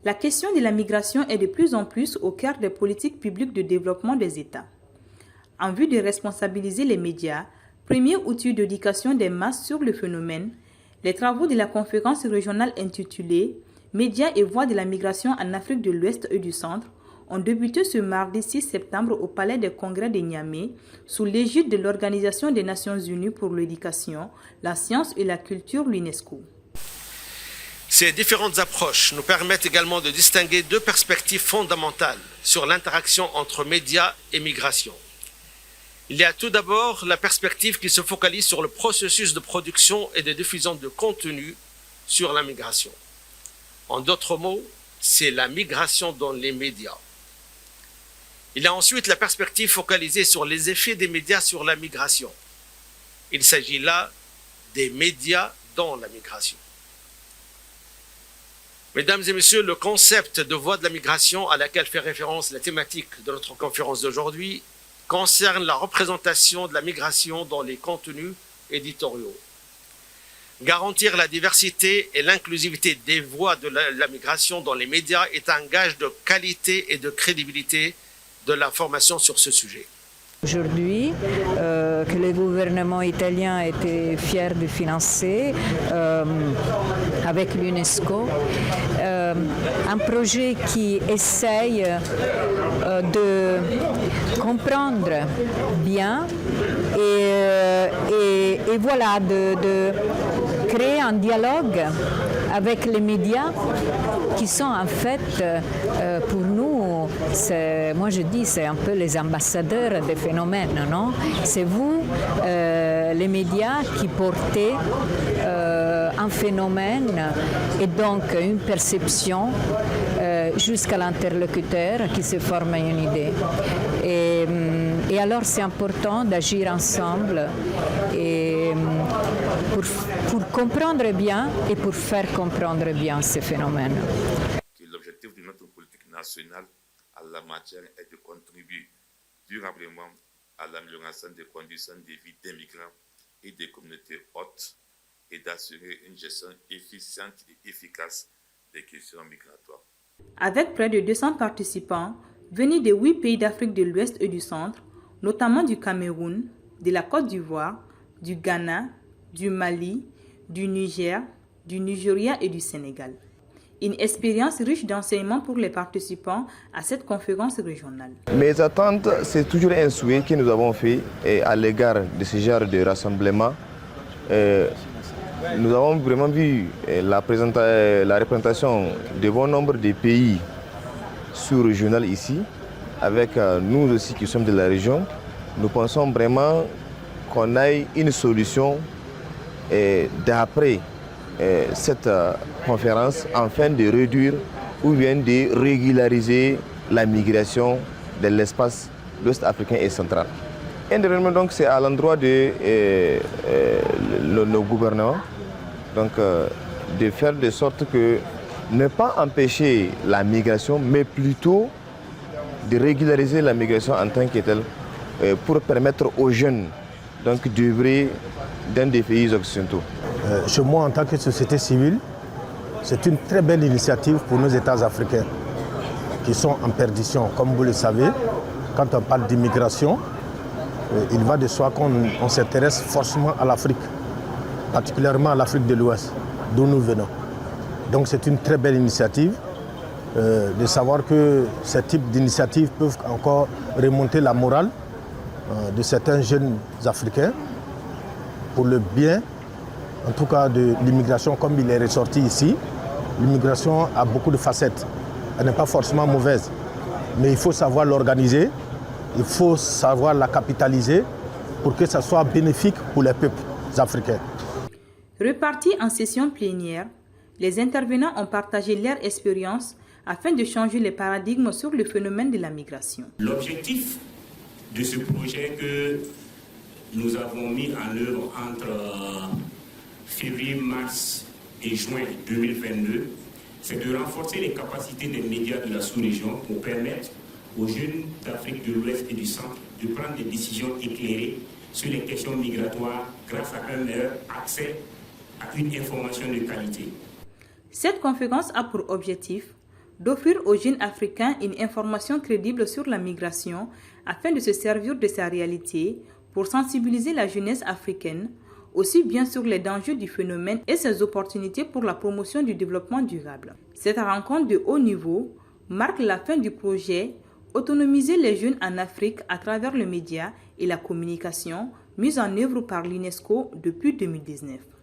La question de la migration est de plus en plus au cœur des politiques publiques de développement des États. En vue de responsabiliser les médias, premier outil d'éducation des masses sur le phénomène, les travaux de la conférence régionale intitulée « Médias et voix de la migration en Afrique de l'Ouest et du Centre » ont débuté ce mardi 6 septembre au Palais des Congrès de Niamey sous l'égide de l'Organisation des Nations Unies pour l'éducation, la science et la culture, l'UNESCO. Ces différentes approches nous permettent également de distinguer deux perspectives fondamentales sur l'interaction entre médias et migration. Il y a tout d'abord la perspective qui se focalise sur le processus de production et de diffusion de contenu sur la migration. En d'autres mots, c'est la migration dans les médias. Il y a ensuite la perspective focalisée sur les effets des médias sur la migration. Il s'agit là des médias dans la migration. Mesdames et messieurs, le concept de voie de la migration à laquelle fait référence la thématique de notre conférence d'aujourd'hui concerne la représentation de la migration dans les contenus éditoriaux. Garantir la diversité et l'inclusivité des voix de la migration dans les médias est un gage de qualité et de crédibilité de l'information sur ce sujet. Aujourd'hui, que le gouvernement italien était fier de financer avec l'UNESCO un projet qui essaye de comprendre bien et voilà, de créer un dialogue avec les médias qui sont en fait pour nous, moi je dis, c'est un peu les ambassadeurs des phénomènes, non? C'est vous, les médias, qui portez un phénomène et donc une perception jusqu'à l'interlocuteur qui se forme une idée. Et alors c'est important d'agir ensemble et pour comprendre bien et pour faire comprendre bien ces phénomènes. L'objectif de notre politique nationale à la matière est de contribuer durablement à l'amélioration des conditions de vie des migrants et des communautés hôtes et d'assurer une gestion efficiente et efficace des questions migratoires. Avec près de 200 participants venus de 8 pays d'Afrique de l'Ouest et du Centre, notamment du Cameroun, de la Côte d'Ivoire, du Ghana, du Mali, du Niger, du Nigeria et du Sénégal. Une expérience riche d'enseignements pour les participants à cette conférence régionale. Mes attentes, c'est toujours un souhait que nous avons fait à l'égard de ce genre de rassemblement. Nous avons vraiment vu la représentation de bon nombre de pays sous-régionaux ici, avec nous aussi qui sommes de la région. Nous pensons vraiment qu'on ait une solution d'après cette conférence afin de réduire ou bien de régulariser la migration de l'espace ouest-africain et central. Indirectement, donc, c'est à l'endroit de nos gouvernants donc, de faire de sorte que ne pas empêcher la migration, mais plutôt de régulariser la migration en tant que telle pour permettre aux jeunes d'œuvrer dans des pays occidentaux. Chez moi, en tant que société civile, c'est une très belle initiative pour nos États africains qui sont en perdition. Comme vous le savez, quand on parle d'immigration, il va de soi qu'on s'intéresse forcément à l'Afrique, particulièrement à l'Afrique de l'Ouest, d'où nous venons. Donc c'est une très belle initiative de savoir que ce type d'initiatives peuvent encore remonter la morale de certains jeunes Africains pour le bien, en tout cas de l'immigration comme il est ressorti ici. L'immigration a beaucoup de facettes. Elle n'est pas forcément mauvaise, mais il faut savoir l'organiser, il faut savoir la capitaliser pour que ça soit bénéfique pour les peuples africains. Repartis en session plénière, les intervenants ont partagé leur expérience afin de changer les paradigmes sur le phénomène de la migration. L'objectif de ce projet que nous avons mis en œuvre entre février, mars et juin 2022, c'est de renforcer les capacités des médias de la sous-région pour permettre aux jeunes d'Afrique de l'Ouest et du Centre de prendre des décisions éclairées sur les questions migratoires grâce à un meilleur accès à une information de qualité. Cette conférence a pour objectif d'offrir aux jeunes Africains une information crédible sur la migration afin de se servir de sa réalité pour sensibiliser la jeunesse africaine, aussi bien sur les dangers du phénomène et ses opportunités pour la promotion du développement durable. Cette rencontre de haut niveau marque la fin du projet Autonomiser les jeunes en Afrique à travers le média et la communication mis en œuvre par l'UNESCO depuis 2019.